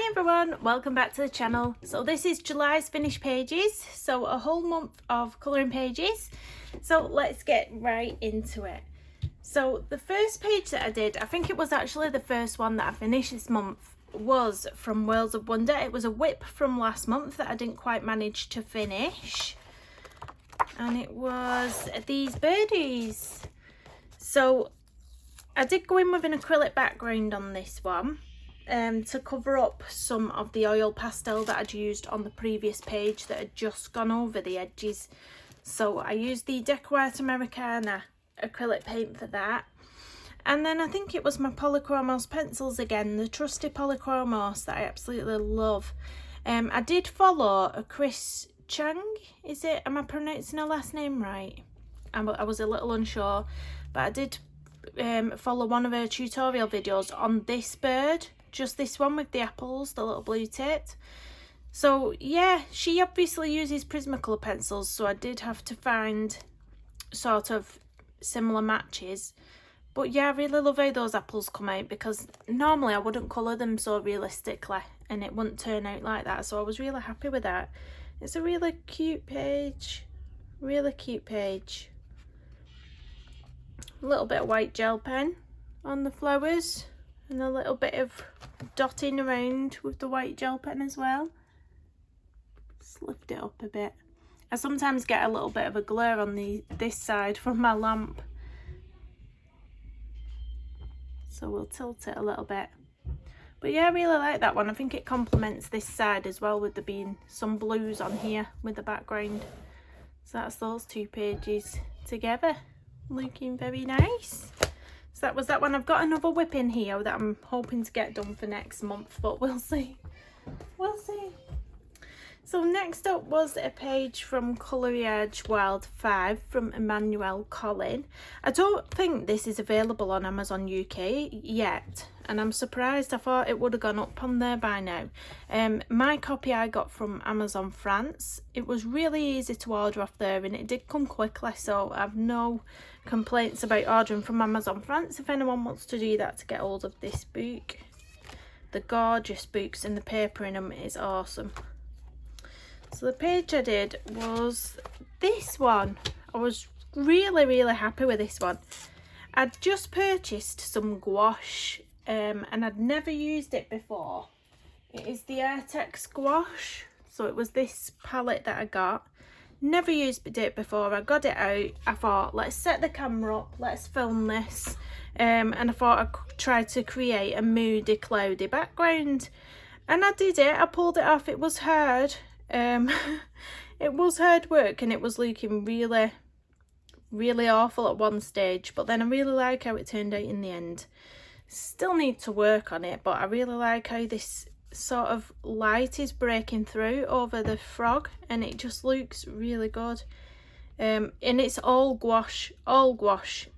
Hi everyone, welcome back to the channel. So this is July's finished pages, so a whole month of colouring pages. So let's get right into it. So the first page that I did, I think it was actually the first one that I finished this month, was from Worlds of Wonder. It was a whip from last month that I didn't quite manage to finish, and it was these birdies. So I did go in with an acrylic background on this one to cover up some of the oil pastel that I'd used on the previous page that had just gone over the edges. So I used the Deco Americana acrylic paint for that. And then I think it was my Polychromos pencils again, the trusty Polychromos that I absolutely love. I did follow a Chris Chang, is it? Am I pronouncing her last name right? I was a little unsure, but I did follow one of her tutorial videos on this bird. Just this one with the apples, the little blue tit. So yeah, she obviously uses Prismacolor pencils, so I did have to find sort of similar matches. But yeah, I really love how those apples come out, because normally I wouldn't colour them so realistically and it wouldn't turn out like that, so I was really happy with that. It's a really cute page, really cute page. A little bit of white gel pen on the flowers and a little bit of dotting around with the white gel pen as well. Just lift it up a bit. I sometimes get a little bit of a glare on this side from my lamp, so we'll tilt it a little bit. But yeah, I really like that one. I think it complements this side as well, with there being some blues on here with the background. So that's those two pages together, looking very nice. So that was that one. I've got another whip in here that I'm hoping to get done for next month, but we'll see. We'll see. So next up was a page from Colorage Wild 5 from Emmanuel Collin. I don't think this is available on Amazon UK yet, and I'm surprised. I thought it would have gone up on there by now. My copy I got from Amazon France. It was really easy to order off there, and it did come quickly, so I've no complaints about ordering from Amazon France if anyone wants to do that to get hold of this book. The gorgeous books, and the paper in them is awesome. So the page I did was this one. I was really happy with this one. I'd just purchased some gouache and I'd never used it before. It is the Artex gouache, so it was this palette that I got. Never used it before. I got it out, I thought, let's set the camera up, let's film this, and I thought I'd try to create a moody, cloudy background, and I did it. I pulled it off. It was hard. It was hard work, and it was looking really awful at one stage, but then I really like how it turned out in the end. Still need to work on it, but I really like how this sort of light is breaking through over the frog, and it just looks really good. And it's all gouache,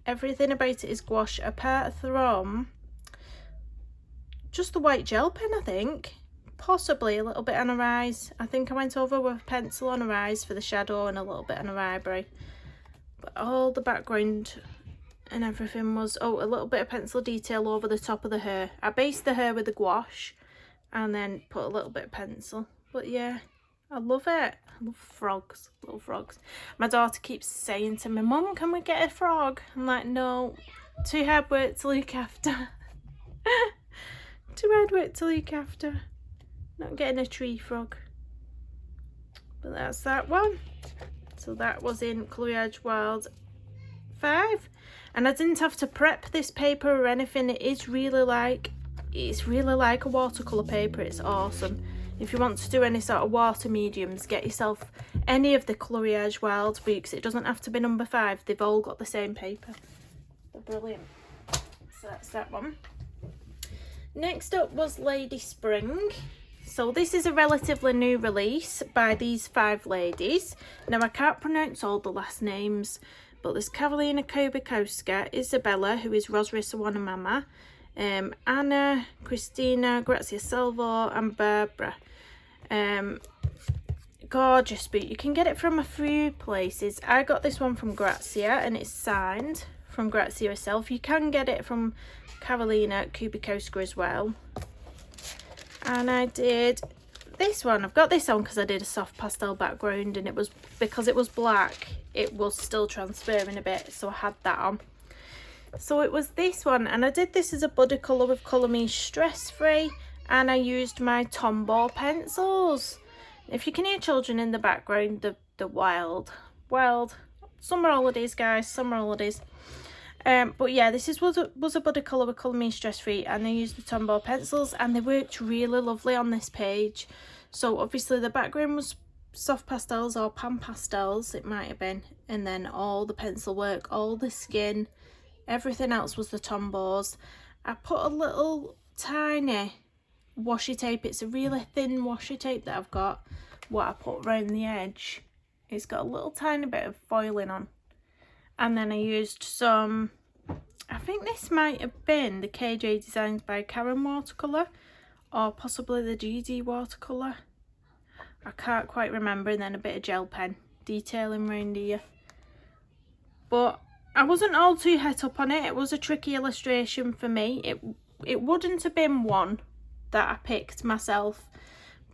everything about it is gouache, apart from just the white gel pen, I think. Possibly a little bit on her eyes. I think I went over with a pencil on her eyes for the shadow and a little bit on her eyebrow. But all the background and everything was, oh, a little bit of pencil detail over the top of the hair. I based the hair with the gouache and then put a little bit of pencil. But yeah, I love it. I love frogs, little frogs. My daughter keeps saying to me, Mum, can we get a frog? I'm like, no, too hard work to look after. Too hard work to look after. Not getting a tree frog. But that's that one. So that was in Colorage Wild 5, and I didn't have to prep this paper or anything. It's really like a watercolor paper. It's awesome. If you want to do any sort of water mediums, get yourself any of the Colorage Wild books. It doesn't have to be number 5. They've all got the same paper. They're brilliant. So that's that one. Next up was Lady Spring. So this is a relatively new release by these 5 ladies. Now I can't pronounce all the last names, but there's Karolina Kubikowska, Isabella, who is Rosary Sawana Mama, Anna, Christina, Grazia Salvo, and Barbara. Gorgeous book. You can get it from a few places. I got this one from Grazia, and it's signed from Grazia herself. You can get it from Karolina Kubikowska as well. And I did this one. I've got this on because I did a soft pastel background, and it was, because it was black, it was still transferring a bit, so I had that on. So it was this one, and I did this as a buddy colour with Colour Me Stress Free, and I used my Tombow pencils. If you can hear children in the background, the wild summer holidays, guys, summer holidays. But yeah, this was a buddy colour with Colour Me Stress Free, and I used the Tombow pencils, and they worked really lovely on this page. So obviously the background was soft pastels or pan pastels, it might have been, and then all the pencil work, all the skin, everything else was the Tombows. I put a little tiny washi tape, it's a really thin washi tape that I've got, what I put around the edge. It's got a little tiny bit of foiling on. And then I used some, I think this might have been the KJ Designs by Karen watercolour, or possibly the GD watercolour. I can't quite remember. And then a bit of gel pen detailing around here. But I wasn't all too het up on it. It was a tricky illustration for me. It wouldn't have been one that I picked myself,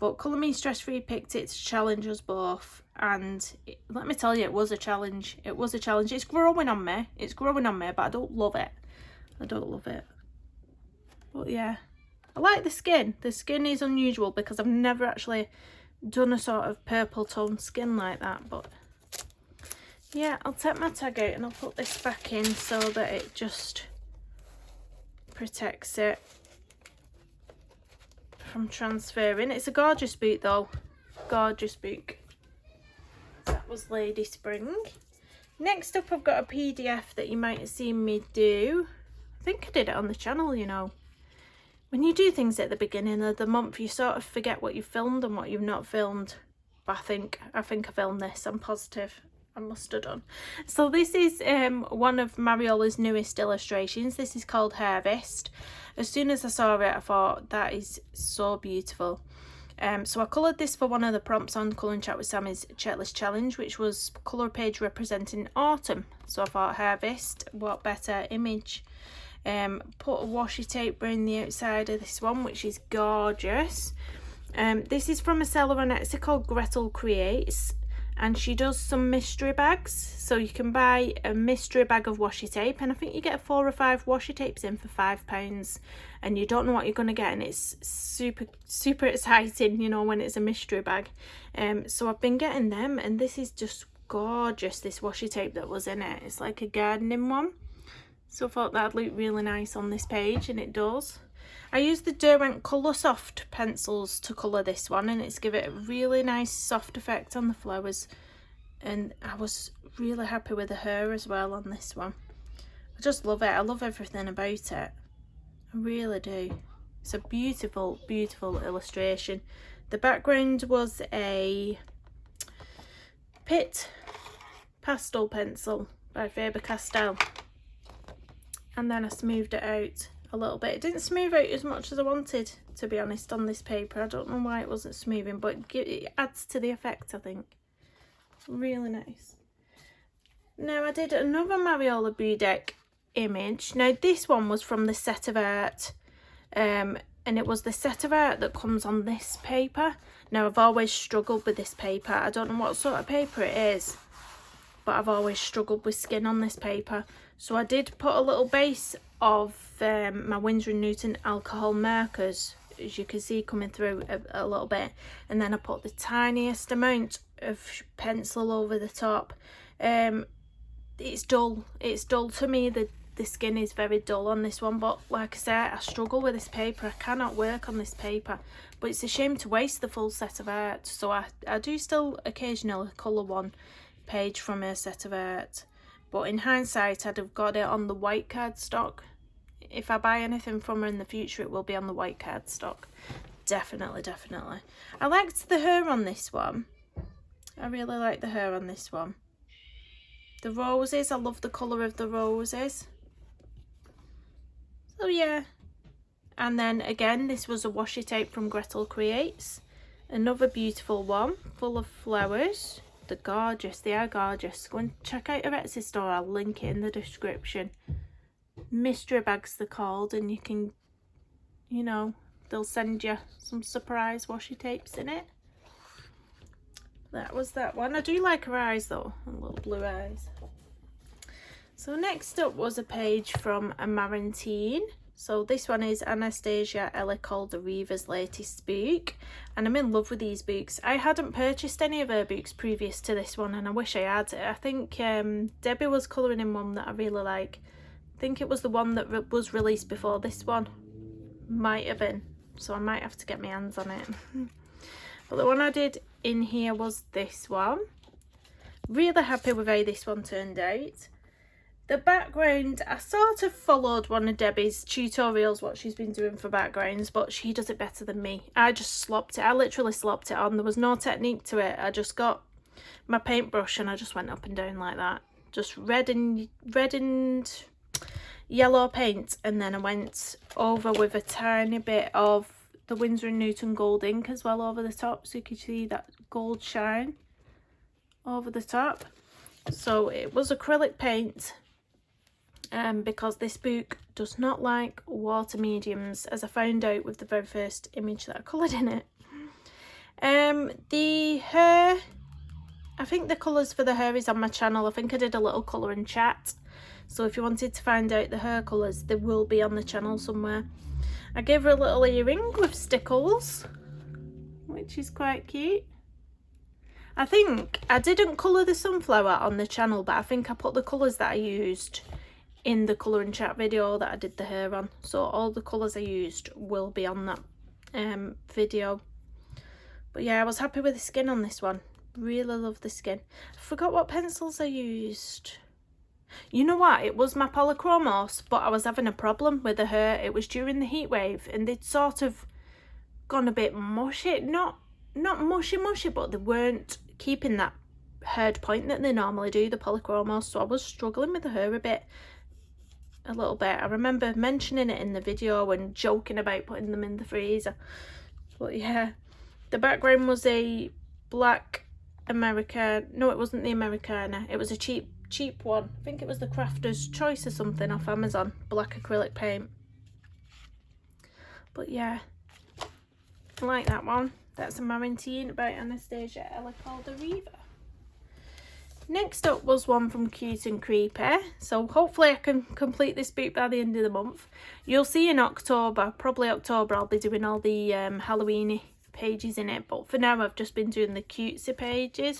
but Colour Me Stress Free picked it to challenge us both. And let me tell you, it was a challenge. It was a challenge. It's growing on me. It's growing on me, but I don't love it. I don't love it. But yeah, I like the skin. The skin is unusual because I've never actually done a sort of purple tone skin like that. But yeah, I'll take my tag out and I'll put this back in so that it just protects it from transferring. It's a gorgeous book though. Gorgeous book. That was Lady Spring. Next up, I've got a PDF that you might have seen me do. I think I did it on the channel, you know. When you do things at the beginning of the month, you sort of forget what you've filmed and what you've not filmed. But I think I filmed this, I'm positive. I must have done. So this is one of Mariola's newest illustrations. This is called Harvest. As soon as I saw it, I thought, that is so beautiful. So I coloured this for one of the prompts on Colour and Chat with Sammy's Checklist Challenge, which was colour page representing autumn. So I thought, Harvest, what better image. Put a washi tape around the outside of this one, which is gorgeous. This is from a seller on Etsy called Gretel Creates, and she does some mystery bags. So you can buy a mystery bag of washi tape, and I think you get 4 or 5 washi tapes in for £5, and you don't know what you're going to get, and it's super exciting, you know, when it's a mystery bag. So I've been getting them, and this is just gorgeous, this washi tape that was in it. It's like a gardening one, so I thought that'd look really nice on this page, and it does. I used the Derwent Colour Soft pencils to colour this one, and it's given it a really nice soft effect on the flowers, and I was really happy with the hair as well on this one. I just love it. I love everything about it. I really do. It's a beautiful, beautiful illustration. The background was a Pitt pastel pencil by Faber-Castell, and then I smoothed it out a little bit. It didn't smooth out as much as I wanted, to be honest, on this paper. I don't know why it wasn't smoothing, but it adds to the effect, I think. Really nice. Now I did another Mariola Budek image. Now this one was from the set of art, and it was the set of art that comes on this paper. Now I've always struggled with this paper. I don't know what sort of paper it is, but I've always struggled with skin on this paper. So I did put a little base of my Winsor & Newton alcohol markers, as you can see coming through a little bit, and then I put the tiniest amount of pencil over the top. It's dull to me. The skin is very dull on this one, but like I said, I struggle with this paper. I cannot work on this paper, but it's a shame to waste the full set of art. So I do still occasionally colour one page from a set of art, but in hindsight I'd have got it on the white cardstock. If I buy anything from her in the future, it will be on the white cardstock. Definitely. I liked the hair on this one. I really like the hair on this one. The roses, I love the colour of the roses. So yeah. And then again, this was a washi tape from Gretel Creates. Another beautiful one, full of flowers. They're gorgeous, they are gorgeous. Go and check out her Etsy store, I'll link it in the description. Mystery bags they're called, and you can, you know, they'll send you some surprise washi tapes in it. That was that one. I do like her eyes though, and little blue eyes. So next up was a page from a Marantine. So this one is Anastasia Ella Reeva's latest book, and I'm in love with these books. I hadn't purchased any of her books previous to this one, and I wish I had. I think Debbie was colouring in one that I really like. I think it was the one that was released before this one. Might have been, so I might have to get my hands on it. But the one I did in here was this one. Really happy with how this one turned out. The background, I sort of followed one of Debbie's tutorials, what she's been doing for backgrounds, but she does it better than me. I just slopped it. I literally slopped it on. There was no technique to it. I just got my paintbrush and I just went up and down like that. Just red and yellow paint, and then I went over with a tiny bit of the Winsor & Newton gold ink as well over the top, so you can see that gold shine over the top. So it was acrylic paint. Because this book does not like water mediums, as I found out with the very first image that I coloured in it. The hair, I think the colours for the hair is on my channel. I think I did a little colouring chat, so if you wanted to find out the hair colours, they will be on the channel somewhere. I gave her a little earring with stickles, which is quite cute. I think I didn't colour the sunflower on the channel, but I think I put the colours that I used in the colouring chat video that I did the hair on, so all the colours I used will be on that video. But yeah, I was happy with the skin on this one. Really love the skin. I forgot what pencils I used. You know what, it was my Polychromos, but I was having a problem with the hair. It was during the heat wave and they'd sort of gone a bit mushy. Not mushy, but they weren't keeping that haired point that they normally do, the Polychromos, so I was struggling with the hair a little bit. I remember mentioning it in the video and joking about putting them in the freezer. But yeah, the background was a black American. No, it wasn't the Americana. It was a cheap one. I think it was the Crafter's Choice or something off Amazon. Black acrylic paint. But yeah, I like that one. That's a Marantine by Anastasia Ella Reeva. Next up was one from Cute and Creepy. So hopefully I can complete this book by the end of the month. You'll see in October, probably October, I'll be doing all the Halloween pages in it. But for now I've just been doing the cutesy pages.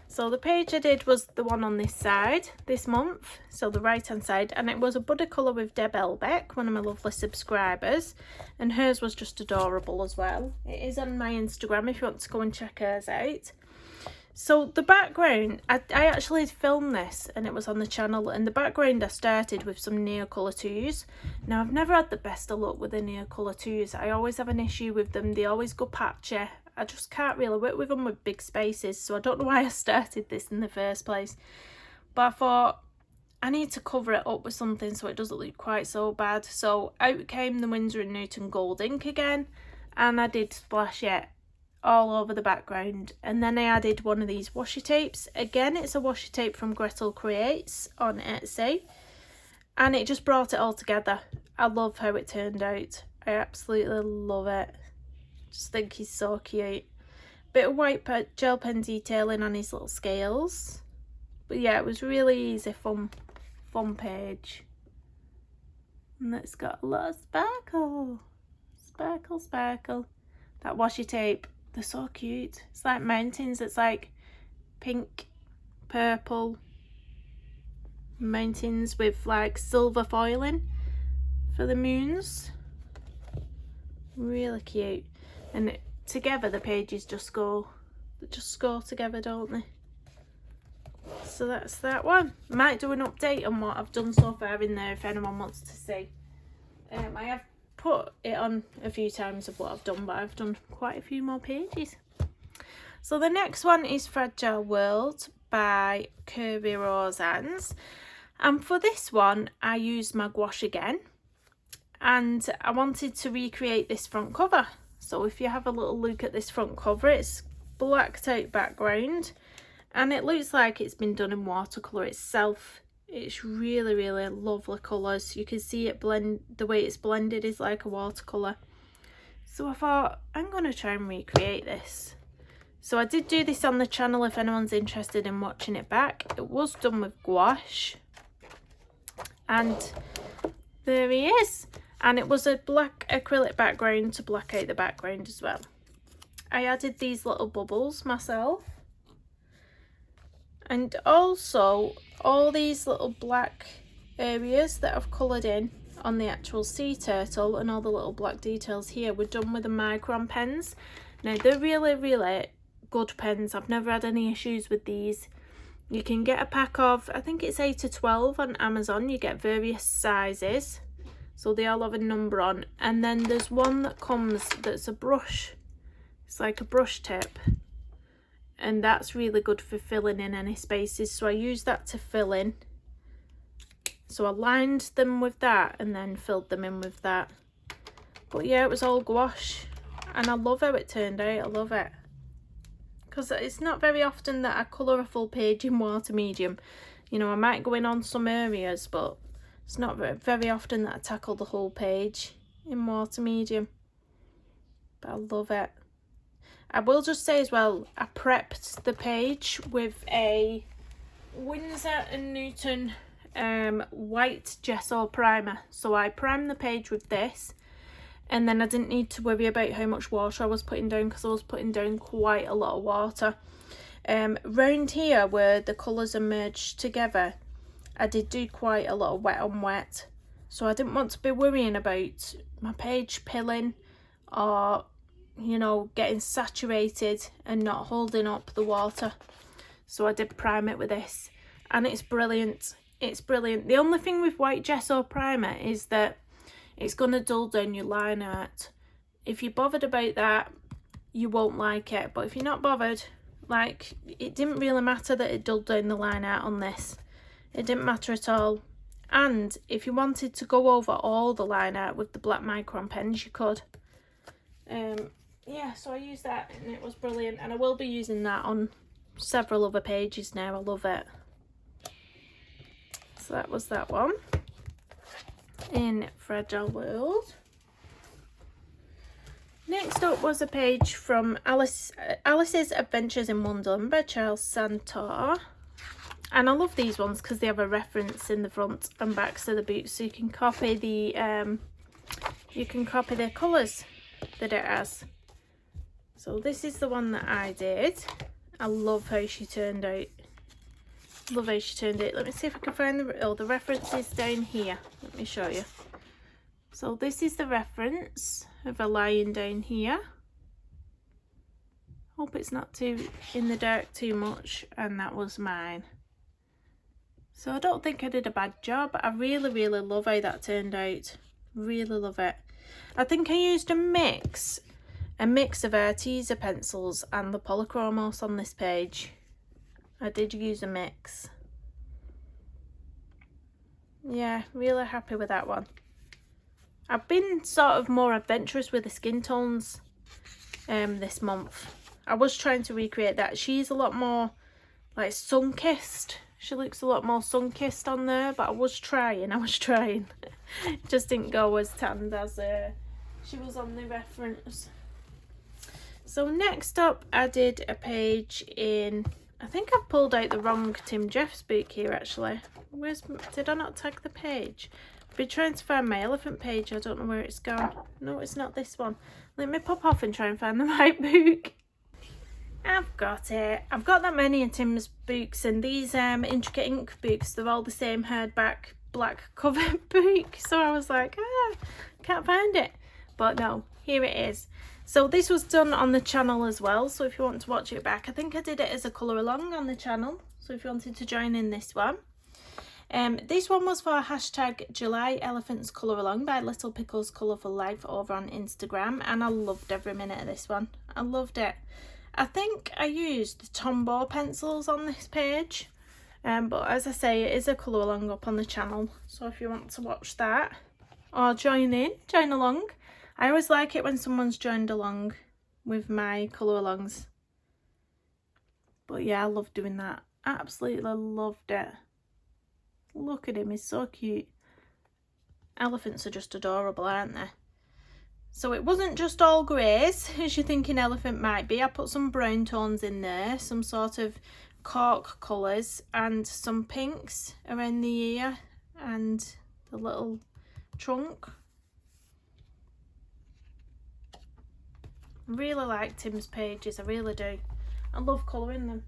So the page I did was the one on this side this month. So the right hand side. And it was a Buddha colour with Deb Elbeck, one of my lovely subscribers. And hers was just adorable as well. It is on my Instagram if you want to go and check hers out. So the background, I actually filmed this and it was on the channel, and the background I started with some Neocolor 2s. Now I've never had the best of luck with the Neocolor 2s. I always have an issue with them. They always go patchy. I just can't really work with them with big spaces, so I don't know why I started this in the first place. But I thought I need to cover it up with something so it doesn't look quite so bad. So out came the Winsor & Newton gold ink again, and I did splash it all over the background, and then I added one of these washi tapes. Again, it's a washi tape from Gretel Creates on Etsy, and it just brought it all together. I love how it turned out. I absolutely love it. Just think he's so cute. Bit of white gel pen detailing on his little scales, but yeah, it was really easy, fun page, and it's got a lot of sparkle. That washi tape, they're so cute. It's like mountains. It's like pink, purple mountains with like silver foiling for the moons. Really cute. And together the pages just go together, don't they? So that's that one. Might do an update on what I've done so far in there if anyone wants to see. I have put it on a few times of what I've done, but I've done quite a few more pages. So the next one is Fragile World by Kirby Roseanne's, and for this one I used my gouache again, and I wanted to recreate this front cover. So if you have a little look at this front cover, it's blacked out background and it looks like it's been done in watercolour. It's It's really, really lovely colours. You can see it blend, the way it's blended is like a watercolour. So I thought, I'm going to try and recreate this. So I did do this on the channel if anyone's interested in watching it back. It was done with gouache. And there he is. And it was a black acrylic background to black out the background as well. I added these little bubbles myself. And also all these little black areas that I've coloured in on the actual sea turtle and all the little black details here were done with the Micron pens. Now they're really, really good pens. I've never had any issues with these. You can get a pack of, I think it's 8 to 12 on Amazon. You get various sizes, so they all have a number on. And then there's one that comes that's a brush. It's like a brush tip, and that's really good for filling in any spaces, so I use that to fill in. So I lined them with that and then filled them in with that. But yeah, it was all gouache, and I love how it turned out. I love it, because it's not very often that I colour a full page in water medium. You know, I might go in on some areas, but it's not very often that I tackle the whole page in water medium. But I love it. I will just say as well, I prepped the page with a Winsor & Newton white gesso primer. So I primed the page with this, and then I didn't need to worry about how much water I was putting down, because I was putting down quite a lot of water. Round here where the colours are merged together, I did do quite a lot of wet on wet. So I didn't want to be worrying about my page pilling or, you know, getting saturated and not holding up the water. So I did prime it with this, and it's brilliant. It's brilliant. The only thing with white gesso primer is that it's going to dull down your line art. If you're bothered about that, you won't like it. But if you're not bothered, like, it didn't really matter that it dulled down the line art on this. It didn't matter at all. And if you wanted to go over all the line art with the black Micron pens, you could. Yeah, so I used that and it was brilliant, and I will be using that on several other pages now. I love it. So that was that one in Fragile World. Next up was a page from Alice's Adventures in Wonderland by Charles Santor. And I love these ones because they have a reference in the front and back to the boots, so you can copy the colours that it has. So this is the one that I did. I love how she turned out. Love how she turned out. Let me see if I can find the reference is down here. Let me show you. So this is the reference of a lion down here. Hope it's not too in the dark too much, and that was mine. So I don't think I did a bad job. I really, really love how that turned out. Really love it. I think I used a mix of Arteza pencils and the Polychromos on this page. I did use a mix. Yeah, really happy with that one. I've been sort of more adventurous with the skin tones this month. I was trying to recreate that. She's a lot more like sun-kissed. She looks a lot more sun-kissed on there, but I was trying. Just didn't go as tanned as she was on the reference. So next up, I did a page in, I think I've pulled out the wrong Tim Jeffs book here actually. Did I not tag the page? I've been trying to find my elephant page. I don't know where it's gone. No, it's not this one. Let me pop off and try and find the right book. I've got it. I've got that many of Tim's books, and these intricate ink books, they're all the same hardback black cover book. So I was like, can't find it. But no, here it is. So this was done on the channel as well. So if you want to watch it back, I think I did it as a colour along on the channel. So if you wanted to join in this one. This one was for hashtag July Elephants Colour Along by Little Pickles Colourful Life over on Instagram. And I loved every minute of this one. I loved it. I think I used the Tombow pencils on this page, but as I say, it is a colour along up on the channel, so if you want to watch that or join along. I always like it when someone's joined along with my colour alongs. But yeah, I love doing that. Absolutely loved it. Look at him, he's so cute. Elephants are just adorable, aren't they? So it wasn't just all greys, as you think an elephant might be. I put some brown tones in there, some sort of cork colours, and some pinks around the ear and the little trunk. I really like Tim's pages, I really do. I love colouring them.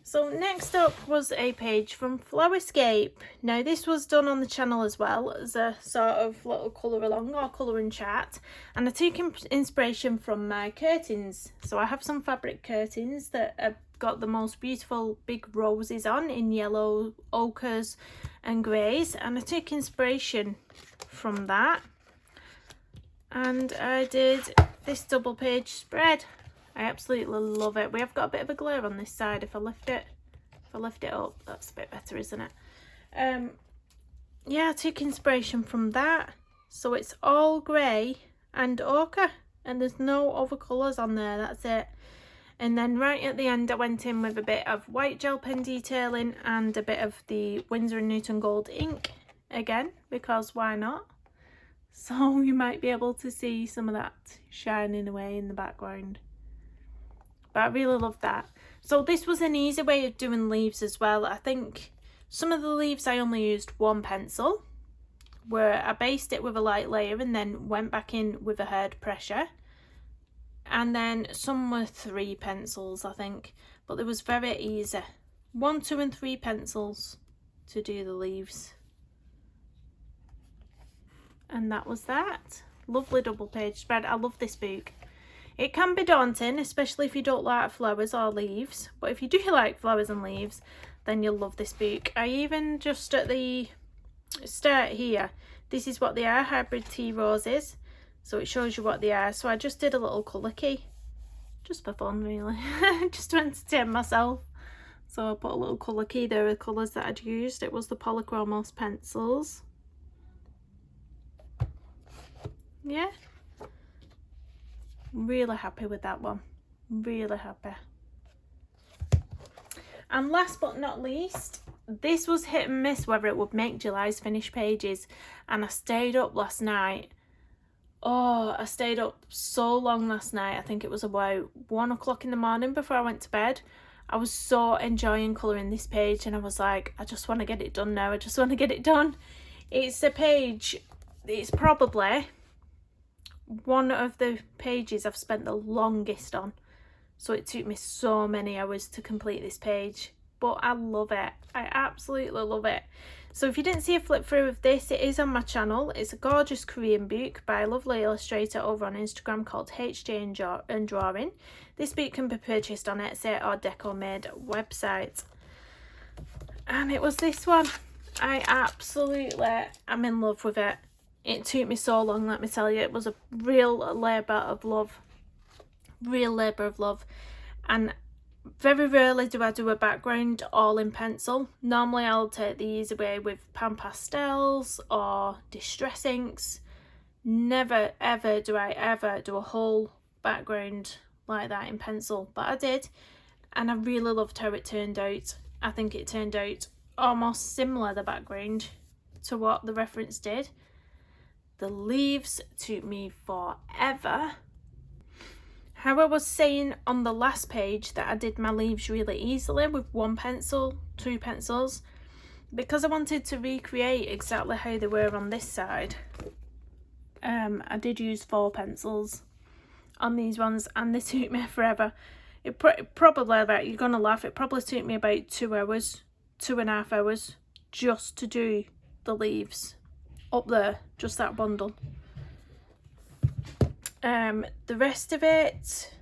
So next up was a page from Flowerscape. Now this was done on the channel as well as a sort of little colour along or colouring chat, and I took inspiration from my curtains. So I have some fabric curtains that have got the most beautiful big roses on in yellow, ochres and greys, and I took inspiration from that and I did this double page spread. I absolutely love it. We have got a bit of a glare on this side. If I lift it up, that's a bit better, isn't it? Yeah, I took inspiration from that. So it's all grey and ochre, and there's no other colours on there. That's it. And then right at the end, I went in with a bit of white gel pen detailing and a bit of the Winsor & Newton Gold ink again, because why not? So you might be able to see some of that shining away in the background. But I really love that. So this was an easy way of doing leaves as well. I think some of the leaves I only used one pencil, where I based it with a light layer and then went back in with a hard pressure. And then some were 3 pencils, I think, but it was very easy. 1, 2 and 3 pencils to do the leaves. And that was that. Lovely double page spread. I love this book. It can be daunting, especially if you don't like flowers or leaves, but if you do like flowers and leaves, then you'll love this book. I even just at the start here, this is what they are, hybrid tea roses, so it shows you what they are. So I just did a little colour key, just for fun really, just to entertain myself. So I put a little colour key there with colours that I'd used. It was the Polychromos pencils. Yeah. Really happy with that one, really happy. And last but not least, this was hit and miss whether it would make July's finished pages, and I stayed up last night. Oh, I stayed up so long last night. I think it was about 1 o'clock in the morning before I went to bed. I was so enjoying colouring this page, and I was like, I just want to get it done now. I just want to get it done. It's a page, it's probably one of the pages I've spent the longest on, so it took me so many hours to complete this page, but I love it. I absolutely love it. So if you didn't see a flip through of this, it is on my channel. It's a gorgeous Korean book by a lovely illustrator over on Instagram called HJ and Drawing. This book can be purchased on Etsy or DecoMade website, and it was this one. I absolutely am in love with it. It took me so long, let me tell you. It was a real labour of love. Real labour of love. And very rarely do I do a background all in pencil. Normally I'll take the easy way with pan pastels or distress inks. Never ever do I ever do a whole background like that in pencil. But I did. And I really loved how it turned out. I think it turned out almost similar, the background, to what the reference did. The leaves took me forever. How I was saying on the last page that I did my leaves really easily with 1 pencil, 2 pencils, because I wanted to recreate exactly how they were on this side. I did use 4 pencils on these ones, and they took me forever. It probably, about, you're gonna laugh, it probably took me about 2 hours, 2.5 hours just to do the leaves up there, just that bundle. The rest of it,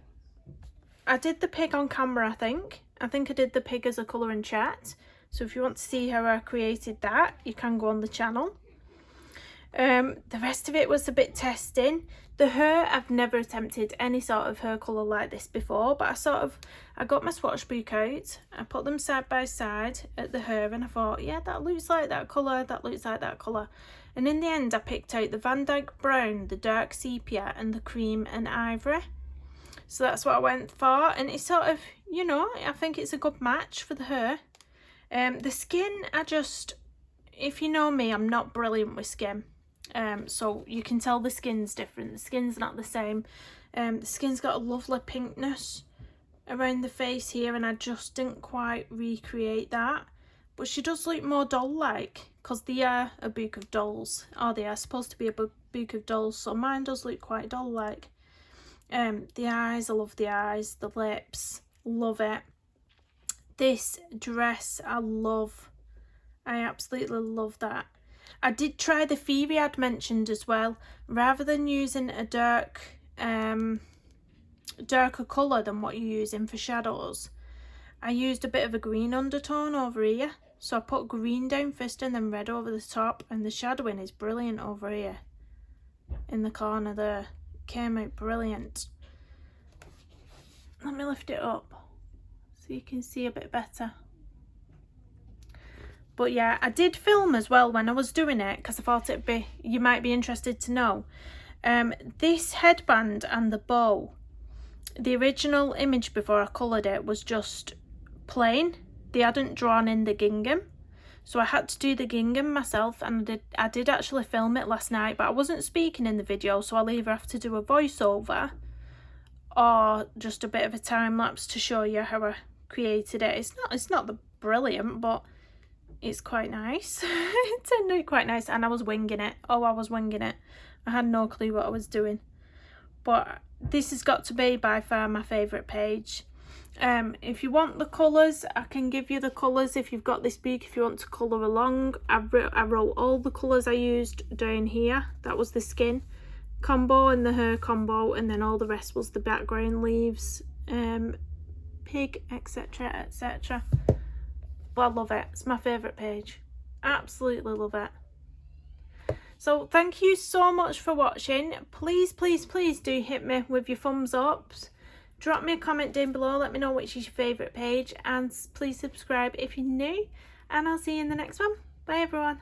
I did the pig on camera. I think I did the pig as a colouring chat, so if you want to see how I created that, you can go on the channel. The rest of it was a bit testing. The hair, I've never attempted any sort of hair colour like this before, but I got my swatch book out, I put them side by side at the hair, and I thought, yeah, that looks like that colour, that looks like that colour. And in the end, I picked out the Van Dyke Brown, the Dark Sepia, and the Cream and Ivory. So that's what I went for, and it's sort of, you know, I think it's a good match for the hair. The skin, if you know me, I'm not brilliant with skin. So you can tell the skin's different. The skin's not the same. The skin's got a lovely pinkness around the face here, and I just didn't quite recreate that. But she does look more doll-like, because they are a book of dolls. Or they are supposed to be a book of dolls, so mine does look quite doll-like. The eyes, I love the eyes. The lips, love it. This dress, I love. I absolutely love that. I did try the Phoebe I'd mentioned as well. Rather than using a darker colour than what you're using for shadows, I used a bit of a green undertone over here. So I put green down first and then red over the top, and the shadowing is brilliant over here in the corner there. Came out brilliant. Let me lift it up so you can see a bit better. But yeah, I did film as well when I was doing it, because I thought you might be interested to know. This headband and the bow, the original image before I coloured it was just plain. They hadn't drawn in the gingham, so I had to do the gingham myself, and I did actually film it last night, but I wasn't speaking in the video, so I'll either have to do a voiceover or just a bit of a time lapse to show you how I created it. It's not the brilliant, but it's quite nice. It turned out quite nice, and I was winging it. Oh, I was winging it. I had no clue what I was doing. But this has got to be by far my favourite page. If you want the colours, I can give you the colours if you've got this book, if you want to colour along. I wrote all the colours I used down here. That was the skin combo and the hair combo, and then all the rest was the background, leaves, pig, etc, etc. But I love it. It's my favourite page. Absolutely love it. So thank you so much for watching. Please, please, please do hit me with your thumbs ups. Drop me a comment down below. Let me know which is your favourite page. And please subscribe if you're new. And I'll see you in the next one. Bye everyone.